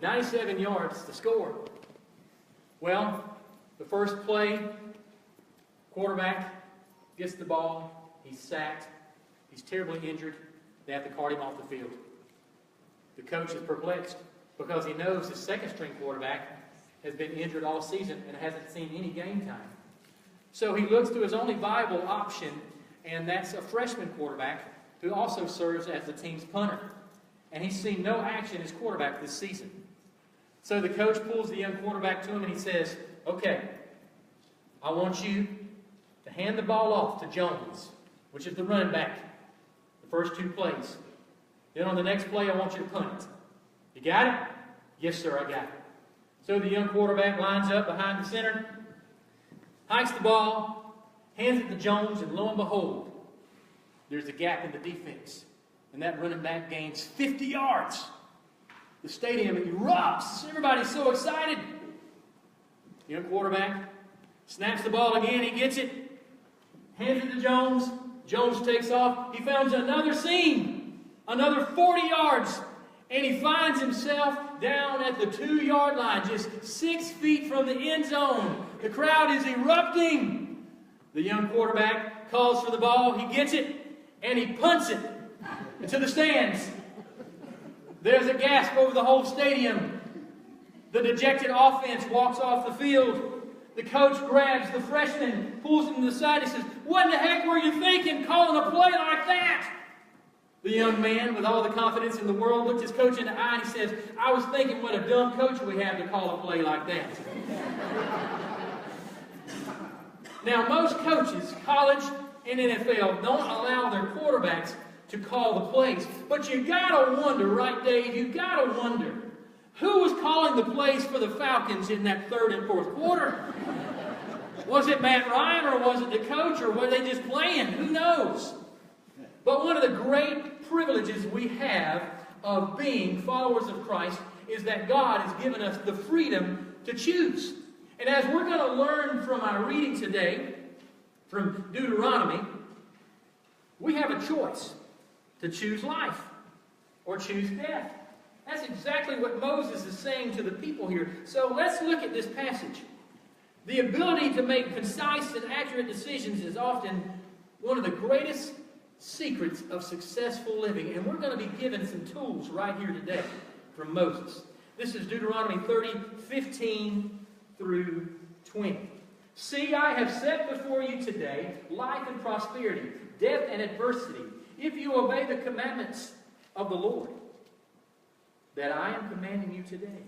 97 yards to score. Well, the first play, quarterback gets the ball, he's sacked, he's terribly injured, they have to cart him off the field. The coach is perplexed because he knows his second-string quarterback has been injured all season and hasn't seen any game time. So he looks to his only viable option, and that's a freshman quarterback who also serves as the team's punter. And he's seen no action as quarterback this season. So the coach pulls the young quarterback to him and he says, okay, I want you to hand the ball off to Jones, which is the running back, the first 2 plays. Then on the next play, I want you to punt it. You got it? Yes, sir, I got it. So the young quarterback lines up behind the center, hikes the ball, hands it to Jones, and lo and behold, there's a gap in the defense. And that running back gains 50 yards. The stadium erupts. Everybody's so excited. Young quarterback snaps the ball again. He gets it. Hands it to Jones. Jones takes off. He finds another seam. Another 40 yards. And he finds himself down at the 2-yard line, just 6 feet from the end zone. The crowd is erupting. The young quarterback calls for the ball. He gets it. And he punts it into the stands. There's a gasp over the whole stadium. The dejected offense walks off the field. The coach grabs the freshman, pulls him to the side, and says, "What in the heck were you thinking calling a play like that?" The young man, with all the confidence in the world, looked his coach in the eye and he says, "I was thinking what a dumb coach we have to call a play like that." Now, most coaches, college and NFL, don't allow their quarterbacks to call the plays. But you gotta wonder, right, Dave? You gotta wonder, who was calling the plays for the Falcons in that 3rd and 4th quarter? Was it Matt Ryan, or was it the coach, or were they just playing? Who knows? But one of the great privileges we have of being followers of Christ is that God has given us the freedom to choose. And as we're going to learn from our reading today, from Deuteronomy, we have a choice to choose life or choose death. That's exactly what Moses is saying to the people here. So let's look at this passage. The ability to make concise and accurate decisions is often one of the greatest secrets of successful living. And we're going to be given some tools right here today from Moses. This is Deuteronomy 30:15 through 20. "See, I have set before you today life and prosperity, death and adversity, if you obey the commandments of the Lord that I am commanding you today,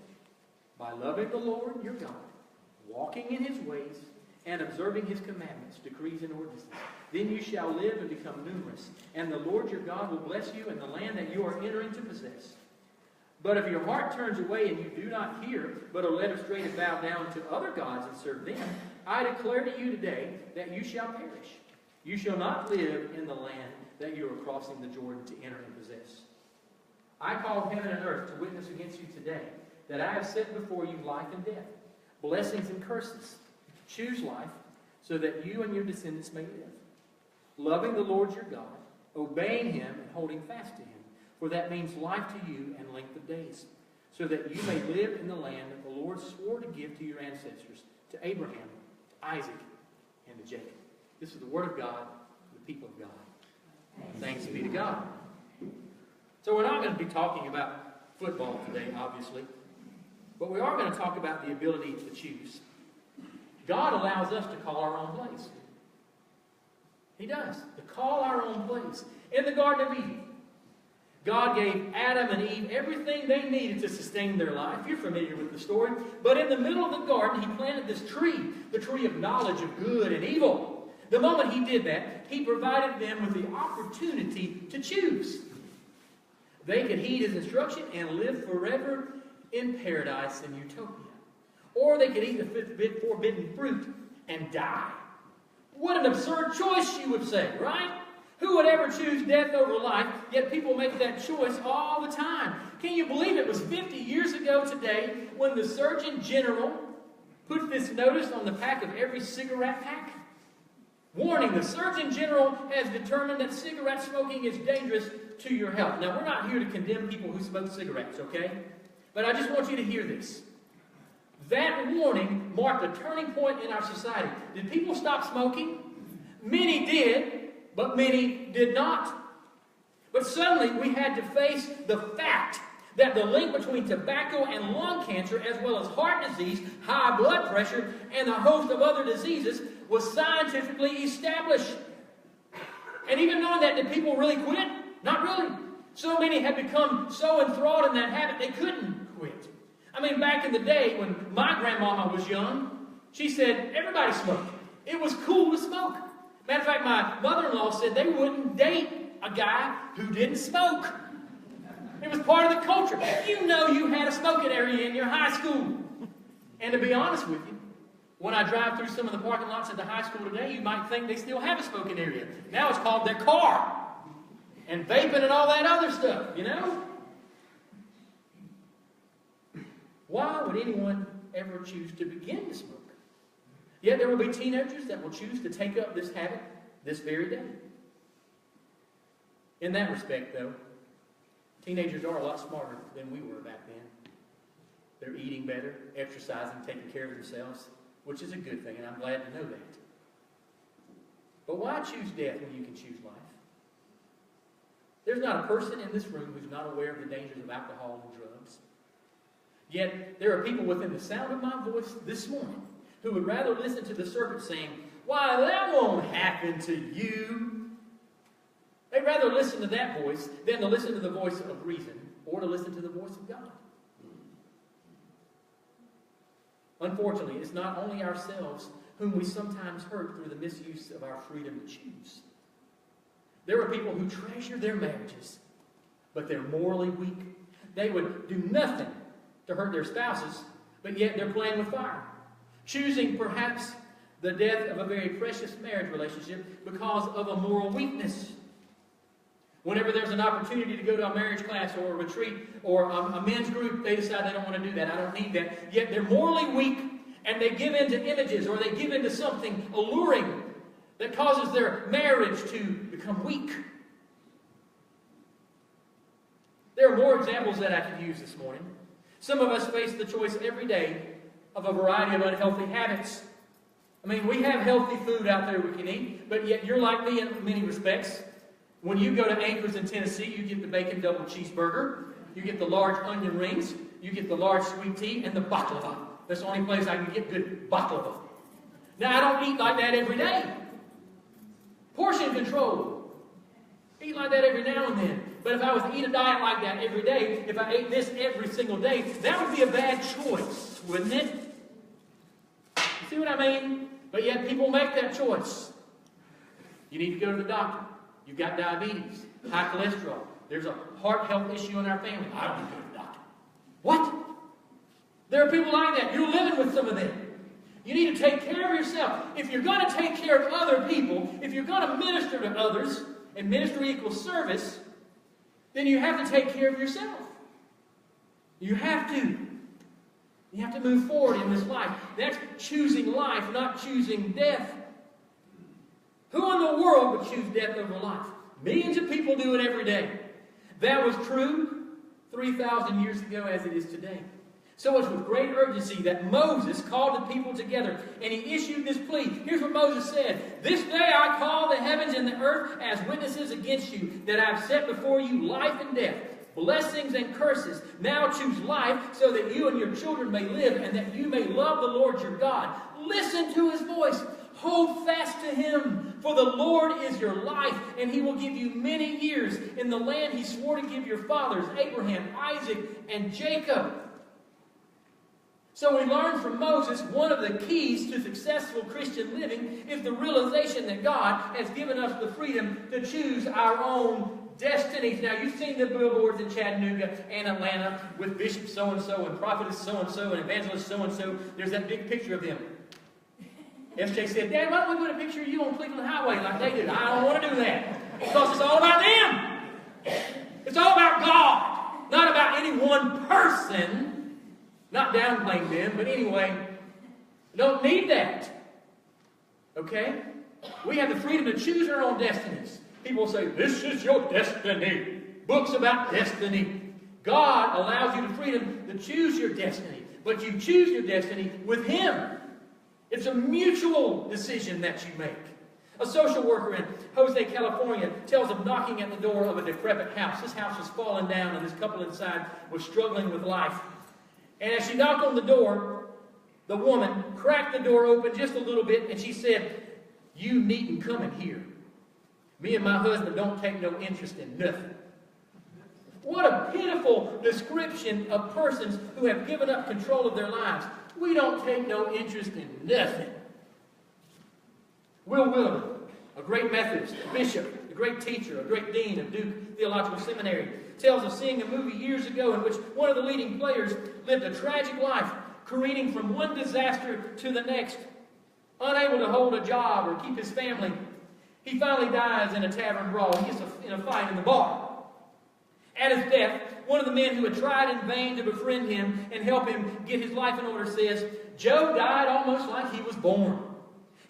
by loving the Lord your God, walking in his ways, and observing his commandments, decrees, and ordinances. Then you shall live and become numerous, and the Lord your God will bless you in the land that you are entering to possess. But if your heart turns away and you do not hear, but are led astray to bow down to other gods and serve them, I declare to you today that you shall perish. You shall not live in the land that you are crossing the Jordan to enter and possess. I call heaven and earth to witness against you today that I have set before you life and death, blessings and curses. Choose life so that you and your descendants may live, loving the Lord your God, obeying him and holding fast to him. For that means life to you and length of days, so that you may live in the land that the Lord swore to give to your ancestors, to Abraham, Isaac, and to Jacob." This is the word of God, the people of God. Thanks be to God. So we're not going to be talking about football today, obviously, but we are going to talk about the ability to choose. God allows us to call our own plays. He does, to call our own plays. In the Garden of Eden, God gave Adam and Eve everything they needed to sustain their life. You're familiar with the story. But in the middle of the garden, he planted this tree, the tree of knowledge of good and evil. The moment he did that, he provided them with the opportunity to choose. They could heed his instruction and live forever in paradise and utopia. Or they could eat the forbidden fruit and die. What an absurd choice, you would say, right? Who would ever choose death over life? Yet people make that choice all the time. Can you believe it was 50 years ago today when the Surgeon General put this notice on the back of every cigarette pack? Warning, the Surgeon General has determined that cigarette smoking is dangerous to your health. Now, we're not here to condemn people who smoke cigarettes, okay? But I just want you to hear this. That warning marked a turning point in our society. Did people stop smoking? Many did, but many did not. But suddenly we had to face the fact that the link between tobacco and lung cancer, as well as heart disease, high blood pressure, and a host of other diseases was scientifically established. And even knowing that, did people really quit? Not really. So many had become so enthralled in that habit they couldn't quit. I mean, back in the day when my grandmama was young, she said everybody smoked. It was cool to smoke. Matter of fact, my mother-in-law said they wouldn't date a guy who didn't smoke. It was part of the culture. You know you had a smoking area in your high school. And to be honest with you, when I drive through some of the parking lots at the high school today, you might think they still have a smoking area. Now it's called their car. And vaping and all that other stuff, you know? Why would anyone ever choose to begin to smoke? Yet there will be teenagers that will choose to take up this habit this very day. In that respect, though, teenagers are a lot smarter than we were back then. They're eating better, exercising, taking care of themselves, which is a good thing, and I'm glad to know that. But why choose death when you can choose life? There's not a person in this room who's not aware of the dangers of alcohol and drugs. Yet, there are people within the sound of my voice this morning who would rather listen to the serpent saying, "Why, that won't happen to you." They'd rather listen to that voice than to listen to the voice of reason or to listen to the voice of God. Unfortunately, it's not only ourselves whom we sometimes hurt through the misuse of our freedom to choose. There are people who treasure their marriages, but they're morally weak. They would do nothing to hurt their spouses, but yet they're playing with fire, choosing perhaps the death of a very precious marriage relationship because of a moral weakness. Whenever there's an opportunity to go to a marriage class or a retreat or a men's group, they decide they don't want to do that. I don't need that. Yet they're morally weak, and they give in to images or they give in to something alluring that causes their marriage to become weak. There are more examples that I could use this morning. Some of us face the choice every day of a variety of unhealthy habits. I mean, we have healthy food out there we can eat, but yet you're like me in many respects. When you go to Anchor's in Tennessee, you get the bacon double cheeseburger, you get the large onion rings, you get the large sweet tea, and the baklava. That's the only place I can get good baklava. Now, I don't eat like that every day. Portion control. Eat like that every now and then. But if I was to eat a diet like that every day, if I ate this every single day, that would be a bad choice, wouldn't it? You see what I mean? But yet people make that choice. You need to go to the doctor. You've got diabetes, high cholesterol. There's a heart health issue in our family. I don't need to go to the doctor. What? There are people like that. You're living with some of them. You need to take care of yourself. If you're going to take care of other people, if you're going to minister to others, and ministry equals service, then you have to take care of yourself. You have to. You have to move forward in this life. That's choosing life, not choosing death. Who in the world would choose death over life? Millions of people do it every day. That was true 3,000 years ago as it is today. So it's with great urgency that Moses called the people together and he issued this plea. Here's what Moses said. "This day I call the heavens and the earth as witnesses against you, that I have set before you life and death, blessings and curses. Now choose life so that you and your children may live and that you may love the Lord your God. Listen to his voice. Hold fast to him, for the Lord is your life, and he will give you many years in the land he swore to give your fathers, Abraham, Isaac, and Jacob." So we learn from Moses one of the keys to successful Christian living is the realization that God has given us the freedom to choose our own destinies. Now, you've seen the billboards in Chattanooga and Atlanta with Bishop so-and-so and Prophetess so-and-so and Evangelist so-and-so. There's that big picture of them. SJ said, "Dad, why don't we put a picture of you on Cleveland Highway like they do?" I don't want to do that. Because it's all about them. It's all about God. Not about any one person. Not downplaying them, but anyway, don't need that. Okay? We have the freedom to choose our own destinies. People say, "This is your destiny." Books about destiny. God allows you the freedom to choose your destiny, but you choose your destiny with Him. It's a mutual decision that you make. A social worker in Jose, California tells of knocking at the door of a decrepit house. This house was falling down and this couple inside was struggling with life. And as she knocked on the door, the woman cracked the door open just a little bit and she said, "You needn't come in here. Me and my husband don't take no interest in nothing." What a pitiful description of persons who have given up control of their lives. We don't take no interest in nothing. Will Willimon, a great Methodist, a bishop, a great teacher, a great dean of Duke Theological Seminary, tells of seeing a movie years ago in which one of the leading players lived a tragic life, careening from one disaster to the next, unable to hold a job or keep his family. He finally dies in a tavern brawl. He gets in a fight in the bar. At his death, one of the men who had tried in vain to befriend him and help him get his life in order says, "Joe died almost like he was born.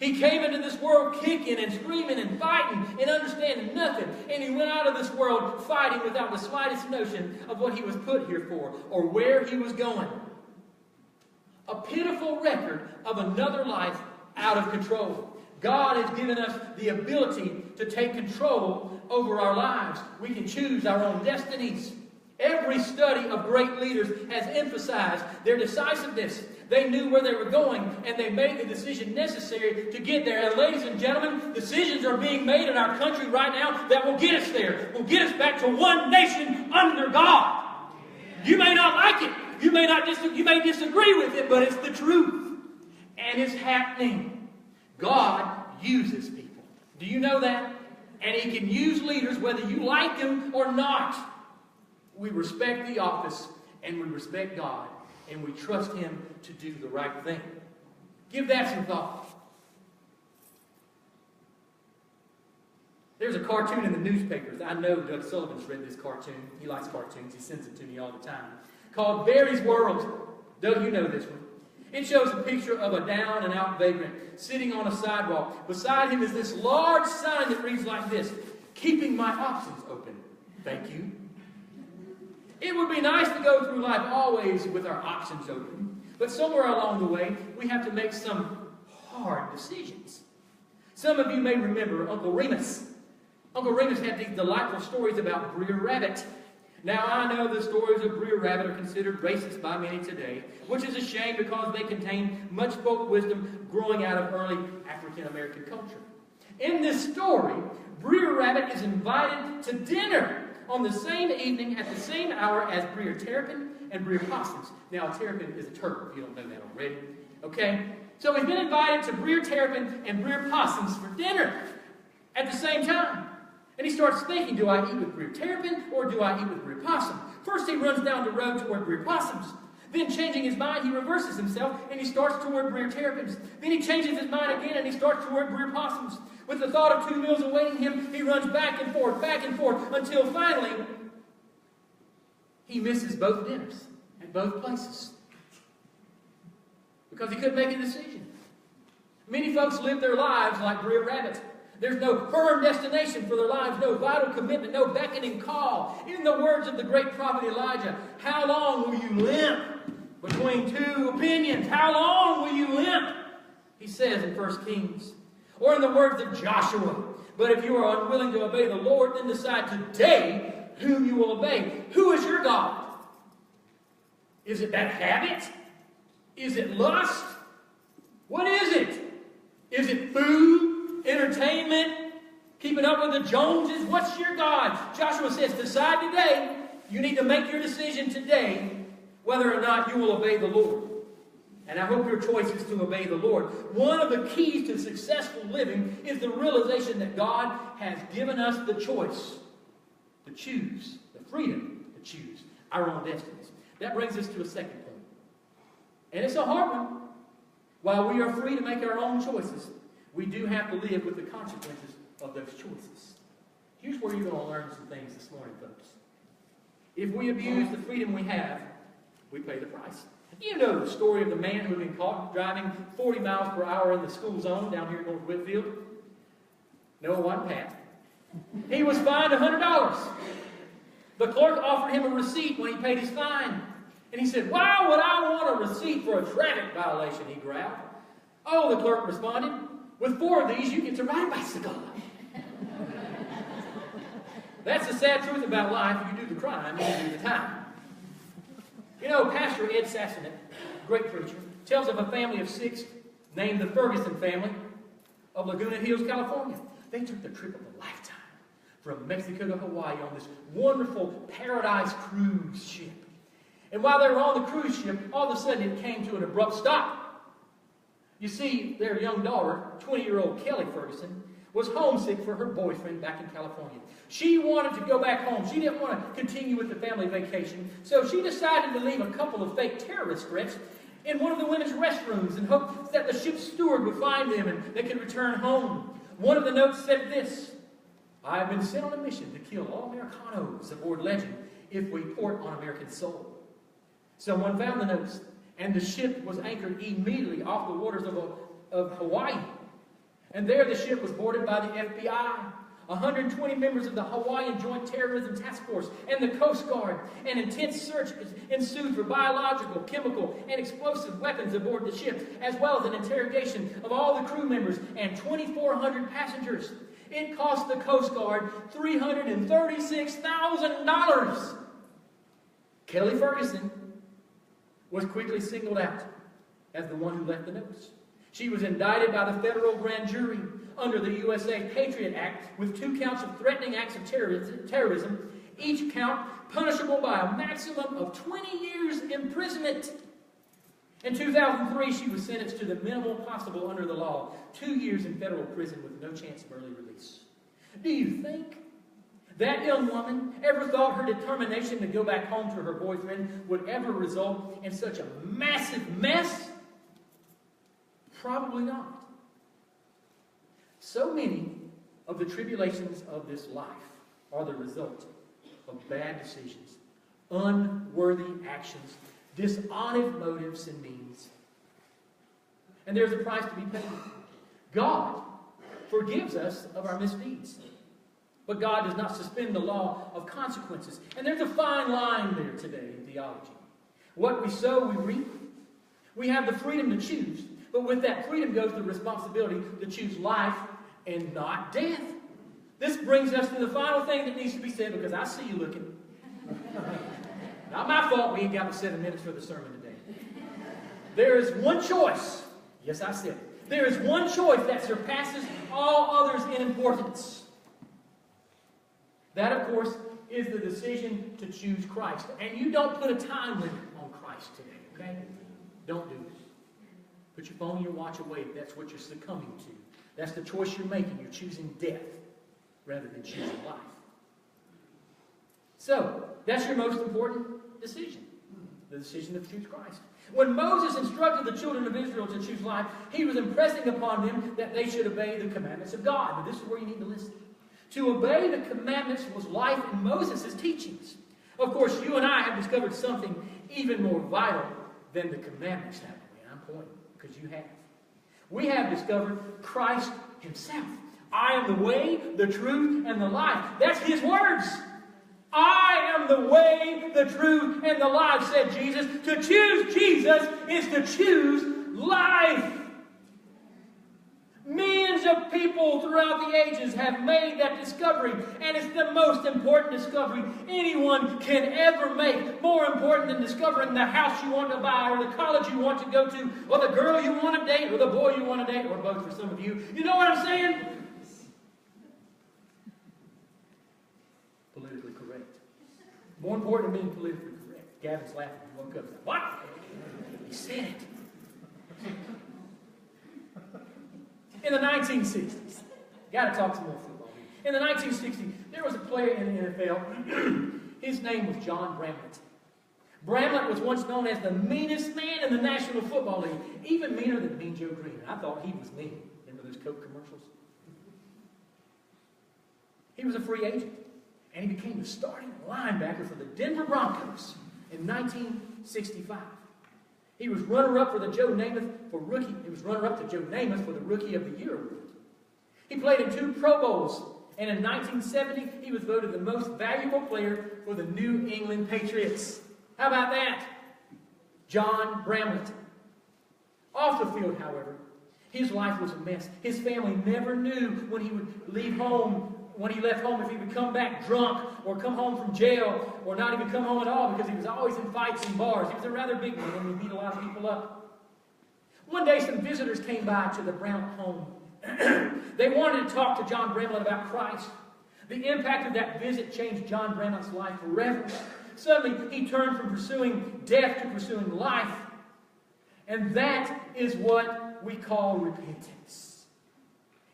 He came into this world kicking and screaming and fighting and understanding nothing. And he went out of this world fighting without the slightest notion of what he was put here for or where he was going." A pitiful record of another life out of control. God has given us the ability to take control over our lives. We can choose our own destinies. Every study of great leaders has emphasized their decisiveness. They knew where they were going, and they made the decision necessary to get there. And ladies and gentlemen, decisions are being made in our country right now that will get us there. Will get us back to one nation under God. You may not like it. You may disagree with it, but it's the truth. And it's happening. God uses people. Do you know that? And He can use leaders whether you like them or not. We respect the office and we respect God and we trust Him to do the right thing. Give that some thought. There's a cartoon in the newspapers. I know Doug Sullivan's read this cartoon. He likes cartoons. He sends it to me all the time. Called Barry's World. Doug, you know this one. It shows a picture of a down-and-out vagrant sitting on a sidewalk. Beside him is this large sign that reads like this: "Keeping my options open. Thank you." It would be nice to go through life always with our options open. But somewhere along the way, we have to make some hard decisions. Some of you may remember Uncle Remus. Uncle Remus had these delightful stories about Brer Rabbit. Now, I know the stories of Brer Rabbit are considered racist by many today, which is a shame because they contain much folk wisdom growing out of early African-American culture. In this story, Brer Rabbit is invited to dinner on the same evening at the same hour as Brer Terrapin and Brer Possums. Now, a terrapin is a turtle, if you don't know that already. Okay? So he's been invited to Brer Terrapin and Brer Possums for dinner at the same time. And he starts thinking, do I eat with Brer Terrapin or do I eat with Brer Possum? First he runs down the road toward Brer Possums. Then changing his mind, he reverses himself and he starts toward Brer Terrapins. Then he changes his mind again and he starts toward Brer Possums. With the thought of 2 meals awaiting him, he runs back and forth, until finally he misses both dinners at both places. Because he couldn't make a decision. Many folks live their lives like Brer Rabbit. There's no firm destination for their lives, no vital commitment, no beckoning call. In the words of the great prophet Elijah, how long will you limp between two opinions? How long will you limp? He says in 1 Kings. Or in the words of Joshua, but if you are unwilling to obey the Lord, then decide today whom you will obey. Who is your God? Is it that habit? Is it lust? What is it? Is it food? Entertainment, keeping up with the Joneses? What's your God? Joshua says, decide today. You need to make your decision today whether or not you will obey the Lord. And I hope your choice is to obey the Lord. One of the keys to successful living is the realization that God has given us the choice to choose, the freedom to choose our own destinies. That brings us to a second point. And it's a hard one. While we are free to make our own choices, we do have to live with the consequences of those choices. Here's where you're going to learn some things this morning, folks. If we abuse the freedom we have, we pay the price. You know the story of the man who had been caught driving 40 miles per hour in the school zone down here in North Whitfield. No, it wasn't Pat. He was fined $100. The clerk offered him a receipt when he paid his fine. And he said, "Why would I want a receipt for a traffic violation?" he growled. "Oh," the clerk responded, "with 4 of these, you get to ride a bicycle." That's the sad truth about life. You do the crime, you do the time. You know, Pastor Ed Sassonet, great preacher, tells of a family of 6 named the Ferguson family of Laguna Hills, California. They took the trip of a lifetime from Mexico to Hawaii on this wonderful Paradise cruise ship. And while they were on the cruise ship, all of a sudden it came to an abrupt stop. You see, their young daughter, 20-year-old Kelly Ferguson, was homesick for her boyfriend back in California. She wanted to go back home. She didn't want to continue with the family vacation. So she decided to leave a couple of fake terrorist threats in one of the women's restrooms in hopes that the ship's steward would find them and they could return home. One of the notes said this: "I have been sent on a mission to kill all Americanos aboard Legend if we port on American soil." Someone found the notes, and the ship was anchored immediately off the waters of Hawaii. And there the ship was boarded by the FBI, 120 members of the Hawaiian Joint Terrorism Task Force, and the Coast Guard. An intense search ensued for biological, chemical, and explosive weapons aboard the ship, as well as an interrogation of all the crew members and 2,400 passengers. It cost the Coast Guard $336,000. Kelly Ferguson was quickly singled out as the one who left the notes. She was indicted by the federal grand jury under the USA Patriot Act with 2 counts of threatening acts of terrorism, each count punishable by a maximum of 20 years imprisonment. In 2003, she was sentenced to the minimal possible under the law, 2 years in federal prison with no chance of early release. Do you think that young woman ever thought her determination to go back home to her boyfriend would ever result in such a massive mess? Probably not. So many of the tribulations of this life are the result of bad decisions, unworthy actions, dishonest motives and means. And there's a price to be paid. God forgives us of our misdeeds. But God does not suspend the law of consequences. And there's a fine line there today in theology. What we sow, we reap. We have the freedom to choose. But with that freedom goes the responsibility to choose life and not death. This brings us to the final thing that needs to be said, because I see you looking. Not my fault we ain't got the 7 minutes for the sermon today. There is one choice. Yes, I said it. There is one choice that surpasses all others in importance. That, of course, is the decision to choose Christ. And you don't put a time limit on Christ today, okay? Don't do it. Put your phone and your watch away if that's what you're succumbing to. That's the choice you're making. You're choosing death rather than choosing life. So, that's your most important decision. The decision to choose Christ. When Moses instructed the children of Israel to choose life, he was impressing upon them that they should obey the commandments of God. But this is where you need to listen. To obey the commandments was life in Moses' teachings. Of course, you and I have discovered something even more vital than the commandments have. And I'm pointing because you have. We have discovered Christ himself. I am the way, the truth, and the life. That's his words. I am the way, the truth, and the life, said Jesus. To choose Jesus is to choose life. Millions of people throughout the ages have made that discovery, and it's the most important discovery anyone can ever make. More important than discovering the house you want to buy, or the college you want to go to, or the girl you want to date, or the boy you want to date, or both for some of you. You know what I'm saying? Politically correct. More important than being politically correct. Gavin's laughing. He woke up and said, "What?" He said it. In the 1960s, got to talk some more football here. In the 1960s, there was a player in the NFL. His name was John Bramlett. Bramlett was once known as the meanest man in the National Football League, even meaner than Mean Joe Green. I thought he was mean. Remember those Coke commercials? He was a free agent, and he became the starting linebacker for the Denver Broncos in 1965. He was runner-up for the Joe Namath for rookie. He was runner-up to Joe Namath for the Rookie of the Year award. He played in 2 Pro Bowls And in 1970, he was voted the most valuable player for the New England Patriots. How about that? John Bramlett. Off the field, however, his life was a mess. His family never knew when he would leave home, when he left home, if he would come back drunk or come home from jail or not even come home at all, because he was always in fights and bars. He was a rather big man and he beat a lot of people up. One day some visitors came by to the Bramlett home. They wanted to talk to John Bramlett about Christ. The impact of that visit changed John Bramlett's life forever. Suddenly he turned from pursuing death to pursuing life. And that is what we call repentance.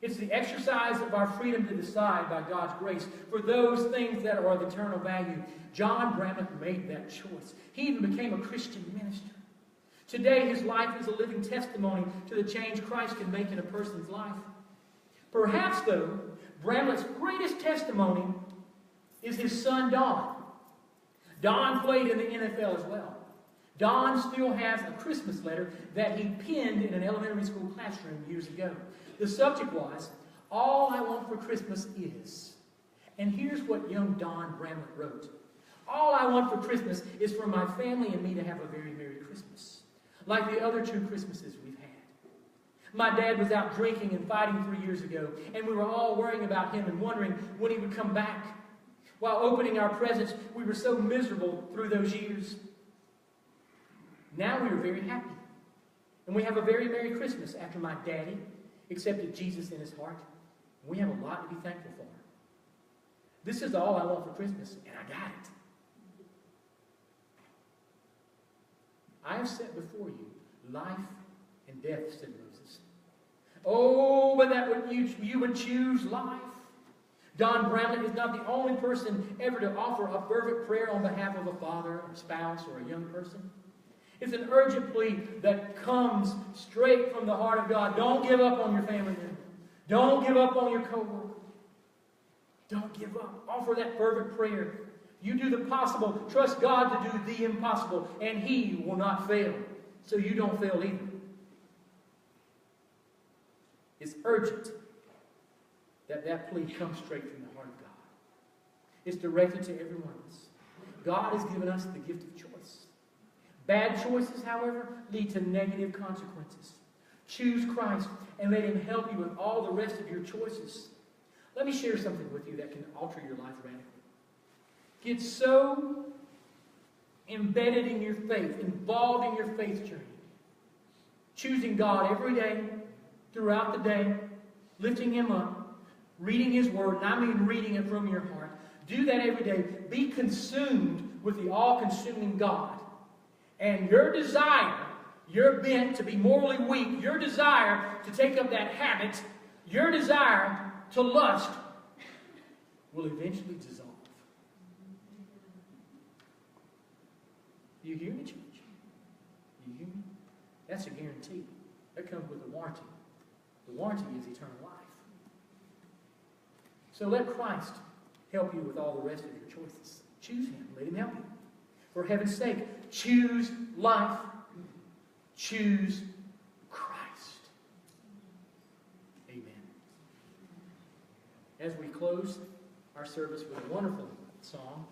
It's the exercise of our freedom to decide by God's grace for those things that are of eternal value. John Bramlett made that choice. He even became a Christian minister. Today, his life is a living testimony to the change Christ can make in a person's life. Perhaps, though, Bramlett's greatest testimony is his son, Don. Don played in the NFL as well. Don still has a Christmas letter that he penned in an elementary school classroom years ago. The subject was, "All I want for Christmas is." And here's what young Don Bramlett wrote. "All I want for Christmas is for my family and me to have a very Merry Christmas, like the other 2 Christmases we've had. My dad was out drinking and fighting 3 years ago, and we were all worrying about him and wondering when he would come back. While opening our presents, we were so miserable through those years. Now we are very happy, and we have a very Merry Christmas after my daddy accepted Jesus in his heart. We have a lot to be thankful for. This is all I want for Christmas, and I got it. I have set before you life and death," said Moses. "Oh, but that you would choose life." Don Bramlett is not the only person ever to offer a fervent prayer on behalf of a father, a spouse, or a young person. It's an urgent plea that comes straight from the heart of God. Don't give up on your family member. Don't give up on your co-worker. Don't give up. Offer that fervent prayer. You do the possible. Trust God to do the impossible, and He will not fail. So you don't fail either. It's urgent that plea comes straight from the heart of God. It's directed to every one of us. God has given us the gift of choice. Bad choices, however, lead to negative consequences. Choose Christ and let Him help you with all the rest of your choices. Let me share something with you that can alter your life radically. Get so embedded in your faith, involved in your faith journey, choosing God every day, throughout the day, lifting Him up, reading His Word, and I mean reading it from your heart. Do that every day. Be consumed with the all-consuming God. And your desire, your bent to be morally weak, your desire to take up that habit, your desire to lust will eventually dissolve. You hear me, church? You hear me? That's a guarantee. That comes with a warranty. The warranty is eternal life. So let Christ help you with all the rest of your choices. Choose Him. Let Him help you. For heaven's sake, choose life. Choose Christ. Amen. As we close our service with a wonderful song,